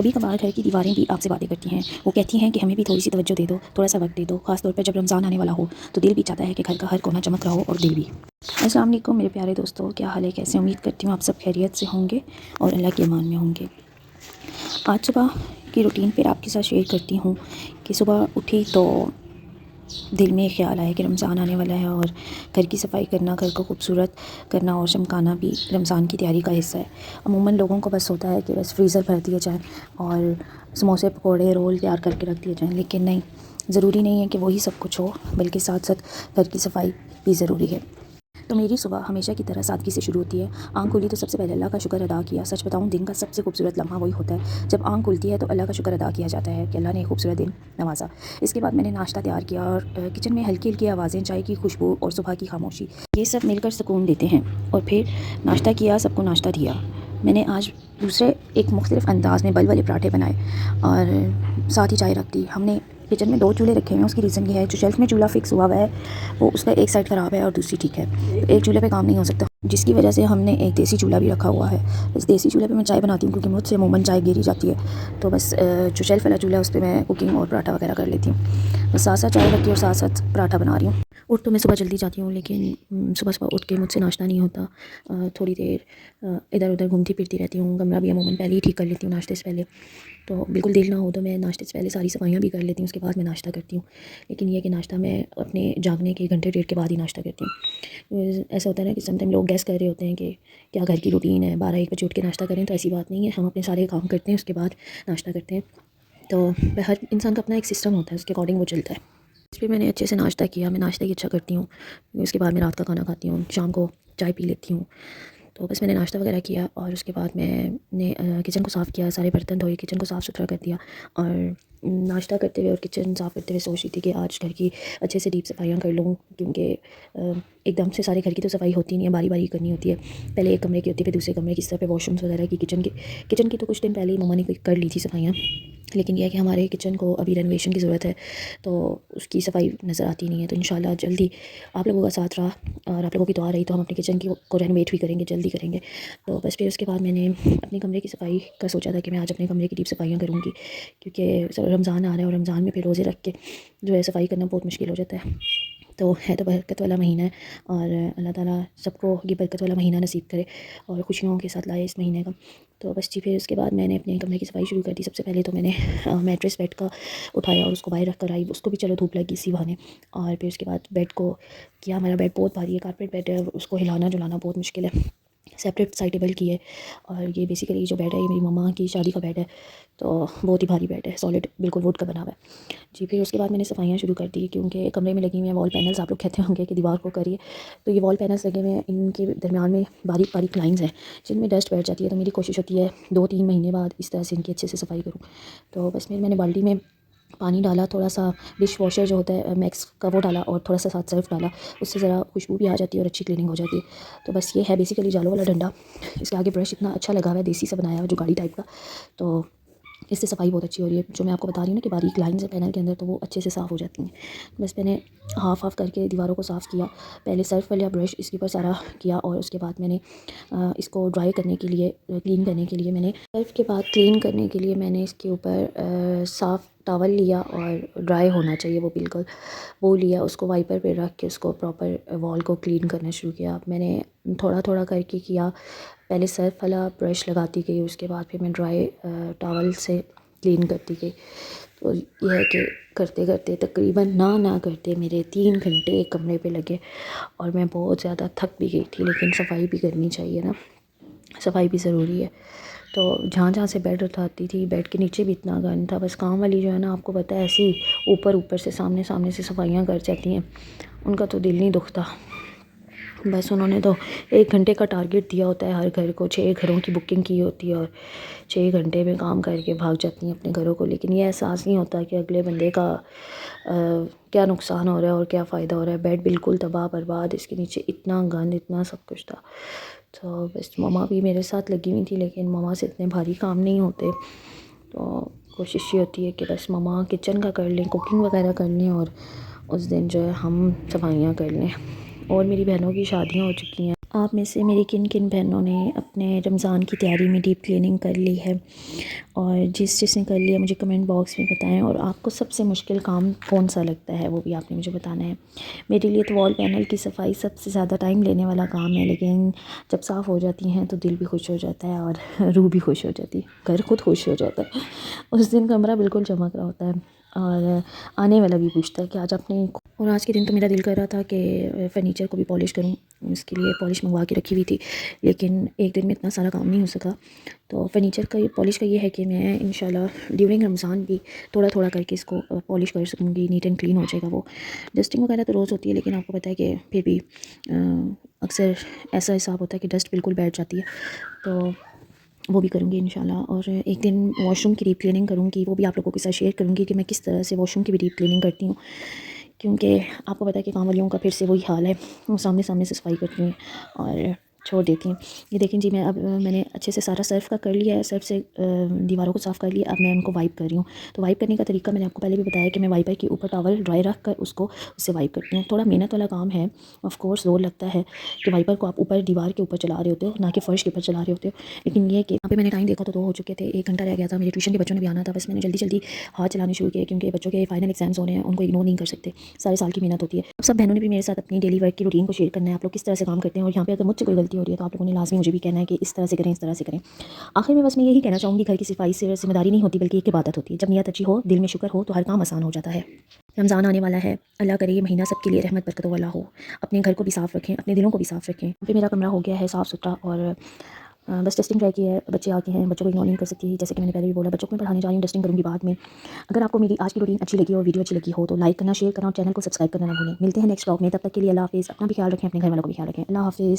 कभी कभार घर की दीवारें भी आपसे बातें करती हैं। वो कहती हैं कि हमें भी थोड़ी सी तवज्जो दे दो, थोड़ा सा वक्त दे दो। खास तौर पर जब रमज़ान आने वाला हो तो दिल भी चाहता है कि घर का हर कोना चमक रहा हो और दिल भी। अस्सलाम वालेकुम मेरे प्यारे दोस्तों, क्या हाल है, कैसे? उम्मीद करती हूँ आप सब खैरियत से होंगे और अल्लाह के अमान में होंगे। आज सुबह की रूटीन फिर आपके साथ शेयर करती हूँ कि सुबह उठी तो दिल में ख्याल आया कि रमज़ान आने वाला है और घर की सफाई करना, घर को खूबसूरत करना और चमकाना भी रमज़ान की तैयारी का हिस्सा है। अमूमन लोगों को बस होता है कि बस फ्रीज़र भर दिए जाएँ और समोसे पकौड़े रोल तैयार करके रख दिए जाएँ, लेकिन नहीं, ज़रूरी नहीं है कि वही सब कुछ हो, बल्कि साथ साथ घर की सफाई भी ज़रूरी है। तो मेरी सुबह हमेशा की तरह सादगी से शुरू होती है। आँख खुली तो सबसे पहले अल्लाह का शुक्र अदा किया। सच बताऊँ, दिन का सबसे खूबसूरत लम्हा वही होता है जब आँख खुलती है तो अल्लाह का शुक्र अदा किया जाता है कि अल्लाह ने एक खूबसूरत दिन नवाज़ा। इसके बाद मैंने नाश्ता तैयार किया और किचन में हल्की हल्की आवाज़ें, चाय की खुशबू और सुबह की खामोशी, ये सब मिलकर सुकून देते हैं। और फिर नाश्ता किया, सबको नाश्ता दिया। मैंने आज दूसरे एक मुख्तलिफ़ अंदाज़ में बल वाले पराठे बनाए और साथ ही चाय रख दी। हमने किचन में 2 चूल्हे रखे हुए हैं। उसकी रीज़न ये है, जो शेल्फ़ में चूल्हा फ़िक्स हुआ हुआ है वो उसका एक साइड ख़राब है और दूसरी ठीक है, तो एक चूल्हे पे काम नहीं हो सकता, जिसकी वजह से हमने एक देसी चूल्हा भी रखा हुआ है। इस देसी चूल्हे पे मैं चाय बनाती हूँ क्योंकि मुझसे अमूमन चाय गिरी जाती है, तो बस जो शेल्फ़ वाला चूल्हा है उस पर मैं कुकिंग और पराठा वगैरह कर लेती हूँ। बस साथ साथ चाय रखी और साथ साथ पराठा बना रही हूँ। उठ तो मैं सुबह जल्दी जाती हूँ, लेकिन सुबह सुबह उठ के मुझसे नाश्ता नहीं होता। थोड़ी देर इधर उधर घूमती फिरती रहती हूँ। कमरा भी अमूमन पहले ही ठीक कर लेती हूँ नाश्ते से पहले, तो बिल्कुल देर ना हो तो मैं नाश्ते से पहले सारी सफाइयाँ भी कर लेती हूँ, उसके बाद मैं नाश्ता करती हूँ। लेकिन ये कि नाश्ता मैं अपने जागने के घंटे डेढ़ के बाद ही नाश्ता करती हूँ। ऐसा होता है ना कि समटाइम लोग गैस कर रहे होते हैं कि क्या घर की रूटीन है, 12-1 बजे उठ के नाश्ता करें, तो ऐसी बात नहीं है। हम अपने सारे काम करते हैं, उसके बाद नाश्ता करते हैं। तो हर इंसान का अपना एक सिस्टम होता है, उसके अकॉर्डिंग वो चलता है। इस पर मैंने अच्छे से नाश्ता किया। मैं नाश्ता ही अच्छा करती हूँ। उसके बाद मैं रात का खाना खाती हूँ, शाम को चाय पी लेती हूँ। तो बस मैंने नाश्ता वगैरह किया और उसके बाद मैंने किचन को साफ़ किया, सारे बर्तन धोए, किचन को साफ़ सुथरा कर दिया। और नाश्ता करते हुए और किचन साफ़ करते हुए सोच रही थी कि आज घर की अच्छे से डीप सफाइयाँ कर लूँ, क्योंकि एकदम से सारे घर की तो सफाई होती नहीं है, बारी बारी करनी होती है। पहले एक कमरे की होती है, फिर दूसरे कमरे की, इस तरह पे वॉशरूम्स वगैरह की, किचन की तो कुछ दिन पहले ही मम्मा ने कर ली थी सफाइयाँ। लेकिन यह है कि हमारे किचन को अभी रेनोवेशन की ज़रूरत है, तो उसकी सफाई नज़र आती नहीं है। तो इंशाल्लाह जल्दी आप लोगों का साथ रहा और आप लोगों की दुआ रही तो हम अपने किचन को रेनोवेट भी करेंगे, जल्दी करेंगे। तो बस फिर उसके बाद मैंने अपने कमरे की सफाई का सोचा था कि मैं आज अपने कमरे की डीप सफाइयाँ करूँगी, क्योंकि रमज़ान आ रहा है और रमज़ान में फिर रोज़े रख के जो है सफाई करना बहुत मुश्किल हो जाता है। तो है तो बरकत वाला महीना है और अल्लाह ताला सबको ये बरकत वाला महीना नसीब करे और खुशियों के साथ लाए इस महीने का। तो बस जी, फिर उसके बाद मैंने अपने कमरे की सफाई शुरू कर दी। सबसे पहले तो मैंने मैट्रेस बेड का उठाया और उसको बाहर रख कर आई, उसको भी चलो धूप लगी इसी बहाने। और फिर उसके बाद बेड को किया। हमारा बेड बहुत भारी है, कारपेट बेड है, उसको हिलाना जुलाना बहुत मुश्किल है। सेपरेट साइड टेबल की है और ये बेसिकली जो बेड है ये मेरी मम्मा की शादी का बेड है, तो बहुत ही भारी बेड है, सॉलिड बिल्कुल वुड का बना हुआ है जी। फिर उसके बाद मैंने सफाइयाँ शुरू कर दी, क्योंकि कमरे में लगी हुई हैं वॉल पैनल्स। आप लोग कहते होंगे कि दीवार को करिए, तो ये वॉल पैनल्स लगे हुए हैं, इनके दरमियान में बारीक बारीक लाइंस हैं जिनमें डस्ट बैठ जाती है। तो मेरी कोशिश होती है 2-3 महीने बाद इस तरह से इनकी अच्छे से सफाई करूँ। तो बस मैंने बाल्टी में पानी डाला, थोड़ा सा डिश वॉशर जो होता है मैक्स का वो डाला और थोड़ा सा साथ सर्फ डाला, उससे ज़रा खुशबू भी आ जाती है और अच्छी क्लीनिंग हो जाती है। तो बस ये है बेसिकली जालो वाला डंडा। इसके आगे ब्रश इतना अच्छा लगा हुआ है, देसी से बनाया हुआ, जो गाड़ी टाइप का, तो इससे सफाई बहुत अच्छी हो रही है। जो मैं आपको बता रही हूँ ना कि बारीक लाइंस है पैनल के अंदर, तो वो अच्छे से साफ़ हो जाती हैं। बस मैंने हाफ़ करके दीवारों को साफ़ किया। पहले सर्फ वाला ब्रश इसके ऊपर सारा किया और उसके बाद मैंने इसको ड्राई करने के लिए, क्लीन करने के लिए, मैंने सर्फ के बाद क्लीन करने के लिए मैंने इसके ऊपर साफ़ टॉवल लिया और ड्राई होना चाहिए वो बिल्कुल, वो लिया, उसको वाइपर पे रख के उसको प्रॉपर वॉल को क्लीन करना शुरू किया। मैंने थोड़ा थोड़ा करके किया, पहले सर्फ वाला ब्रश लगाती गई, उसके बाद फिर मैं ड्राई टॉवल से क्लीन करती गई। तो ये है कि करते करते तकरीबन ना करते मेरे 3 घंटे एक कमरे पे लगे और मैं बहुत ज़्यादा थक भी गई थी। लेकिन सफाई भी करनी चाहिए ना, सफाई भी ज़रूरी है। तो जहाँ जहाँ से बेड उठाती थी, बेड के नीचे भी इतना गंद था। बस काम वाली जो है ना, आपको पता है, ऐसे ही ऊपर ऊपर से सामने सामने से सफाइयाँ कर जाती हैं, उनका तो दिल नहीं दुखता। बस उन्होंने तो 1 घंटे का टारगेट दिया होता है हर घर को, 6 घरों की बुकिंग की होती है और 6 घंटे में काम करके भाग जाती हैं अपने घरों को। लेकिन ये एहसास नहीं होता कि अगले बंदे का क्या नुकसान हो रहा है और क्या फ़ायदा हो रहा है। बेड बिल्कुल तबाह बर्बाद, इसके नीचे इतना गंद, इतना सब कुछ था। तो बस मम्मा भी मेरे साथ लगी हुई थी, लेकिन मम्मा से इतने भारी काम नहीं होते, तो कोशिश ये होती है कि बस मम्मा किचन का कर लें, कुकिंग वगैरह कर लें और उस दिन जो है हम सफाइयाँ कर लें। और मेरी बहनों की शादियाँ हो चुकी हैं, आप में से मेरी किन किन बहनों ने अपने रमज़ान की तैयारी में डीप क्लीनिंग कर ली है, और जिसने कर लिया मुझे कमेंट बॉक्स में बताएं। और आपको सबसे मुश्किल काम कौन सा लगता है वो भी आपने मुझे बताना है। मेरे लिए तो वॉल पैनल की सफाई सबसे ज़्यादा टाइम लेने वाला काम है, लेकिन जब साफ़ हो जाती हैं तो दिल भी खुश हो जाता है और रूह भी खुश हो जाती है, घर खुद खुश हो जाता है। उस दिन कमरा बिल्कुल चमक रहा होता है और आने वाला भी पूछता है कि आज आपने। और आज के दिन तो मेरा दिल कर रहा था कि फ़र्नीचर को भी पॉलिश करूं, इसके लिए पॉलिश मंगवा के रखी हुई थी, लेकिन एक दिन में इतना सारा काम नहीं हो सका। तो फ़र्नीचर का पॉलिश का ये है कि मैं इंशाल्लाह ड्यूरिंग रमज़ान भी थोड़ा थोड़ा करके इसको पॉलिश कर सकूँगी, नीट एंड क्लीन हो जाएगा वो। डस्टिंग वगैरह तो रोज़ होती है, लेकिन आपको पता है कि फिर भी अक्सर ऐसा हिसाब होता है कि डस्ट बिल्कुल बैठ जाती है, तो वो भी करूँगी इंशाल्लाह। और एक दिन वॉशरूम की डीप क्लीनिंग करूँगी, वो भी आप लोगों के साथ शेयर करूँगी कि मैं किस तरह से वॉशरूम की भी डीप क्लीनिंग करती हूँ, क्योंकि आपको पता है कि काम वालियों का फिर से वही हाल है, वो सामने सामने से सफाई करती हैं और छोड़ देती हैं। ये देखें जी, मैं अब मैंने अच्छे से सारा सर्फ़ का कर लिया है, सर्फ़ से दीवारों को साफ़ कर लिया। अब मैं उनको वाइप कर रही हूँ। तो वाइप करने का तरीका मैंने आपको पहले भी बताया कि मैं वाइपर के ऊपर टॉवल ड्राई रख कर उसको उससे वाइप करती हूँ। थोड़ा मेहनत वाला काम है, ऑफ़ कोर्स ज़ोर लगता है कि वाइपर को आप ऊपर दीवार के ऊपर चला रहे होते हो, ना कि फ़र्श के ऊपर चला रहे होते हो। लेकिन ये कि यहाँ पे मैंने टाइम देखा तो 2 हो चुके थे, 1 घंटा रह गया था, मेरे ट्यूशन के बच्चों ने भी आना था। बस मैंने जल्दी जल्दी हाथ चलाने शुरू किए, क्योंकि बच्चों के फाइनल एग्जाम्स होने हैं, उनको इग्नोर नहीं कर सकते, सारे साल की मेहनत होती है। अब सब बहनों ने भी मेरे साथ अपनी डेली वर्क की रूटीन को शेयर करना है, आप लोग किस तरह से काम करते हैं, और यहाँ पे अगर मुझसे कोई गलती हो रही है तो आप लोगों ने लाजमी मुझे भी कहना है कि इस तरह से करें, इस तरह से करें। आखिर में बस मैं यही कहना चाहूँगी, घर की सफाई सिर्फ जिम्मेदारी नहीं होती बल्कि एक इबादत होती है। जब नियत अच्छी हो, दिल में शुक्र हो, तो हर काम आसान हो जाता है। रमज़ान आने वाला है, अल्लाह करे ये महीना सबके लिए रहमत बरकत वाला हो। अपने घर को भी साफ़ रखें, अपने दिलों को भी साफ़ रखें। फिर मेरा कमरा हो गया है साफ़ सुथरा, और बस डस्टिंग रह गई है। बच्चे आके हैं, बच्चों को इग्नोर नहीं कर सकती, जैसे कि मैंने पहले भी बोला, बच्चों को मैं पढ़ाने जा रही हूँ, डस्टिंग करूँगी बाद में। अगर आपको मेरी आज की रूटीन अच्छी लगी और वीडियो अच्छी लगी हो तो लाइक करना, शेयर करना और चैनल को सब्सक्राइब करना ना भूलें। मिलते हैं नेक्स्ट ब्लॉग में, तब तक के लिए अल्लाह हाफ़िज़। अपना भी ख्याल रखें, अपने घर वालों को भी ख्याल रखें। अल्लाह हाफ़िज़।